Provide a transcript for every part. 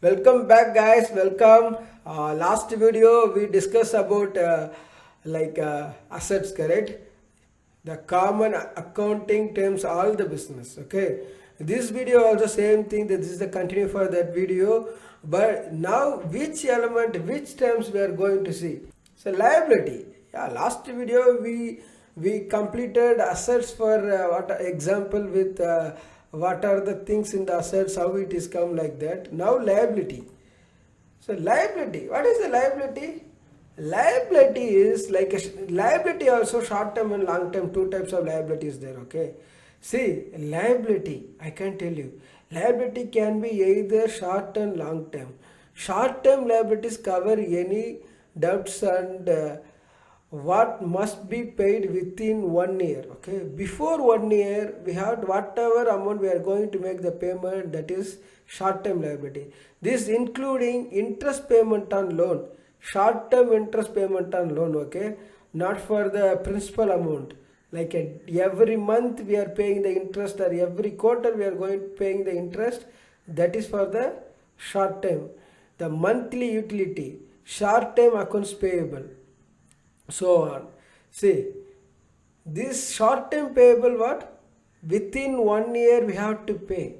Welcome back, guys. Welcome. Last video we discussed about assets, correct? The common accounting terms, all the business. Okay. This video also same thing. That this is the continue for that video. But now, which element, which terms we are going to see? So liability. Yeah. Last video we completed assets for what example with. What are the things in the assets, how it is come like that. Now liability. So liability, what is the liability? Liability is like liability also short term and long term, two types of liabilities there. Okay, see, liability, I can tell you, liability can be either short and long term. Short term liabilities cover any debts and what must be paid within 1 year. Okay, before 1 year we have whatever amount we are going to make the payment, that is short term liability. This including interest payment on loan, short term interest payment on loan. Okay, not for the principal amount, like every month we are paying the interest, or every quarter we are going paying the interest, that is for the short term. The monthly utility, short term accounts payable, so on. See, this short term payable, what? Within 1 year we have to pay.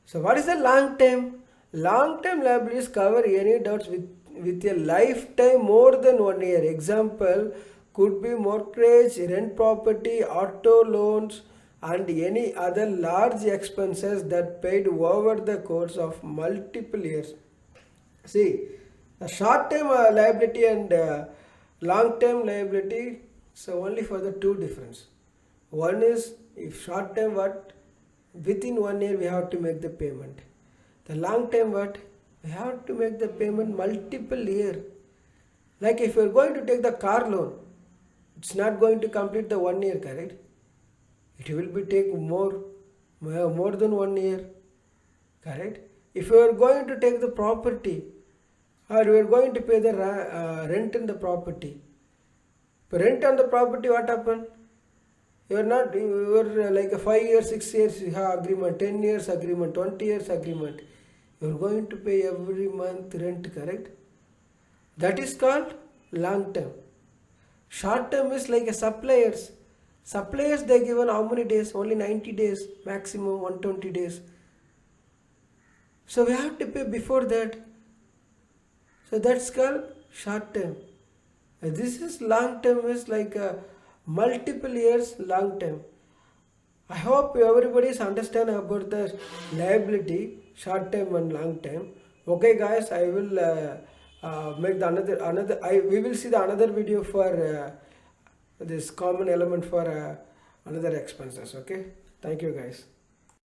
So what is the long term? Long term liabilities cover any debts with a lifetime more than 1 year. Example could be mortgage, rent property, auto loans, and any other large expenses that paid over the course of multiple years. See, the short term liability and long term liability, so only for the two difference. One is if short term, what, within 1 year we have to make the payment. The long term, what, we have to make the payment multiple year. Like if you are going to take the car loan, it's not going to complete the 1 year, correct? It will be take more than 1 year, correct? If you are going to take the property, or you are going to pay the rent in the property, rent on the property, what happen? You are not, you are like a 5 years, 6 years you have agreement, 10 years agreement, 20 years agreement. You are going to pay every month rent, correct? That is called long term. Short term is like a suppliers. Suppliers, they given how many days? Only 90 days, maximum 120 days. So we have to pay before that. So that's called short term. This is long term, is like multiple years long term. I hope everybody is understand about the liability, short term and long term. Okay, guys, I will make the another. We will see the another video for this common element for another expenses. Okay, thank you, guys.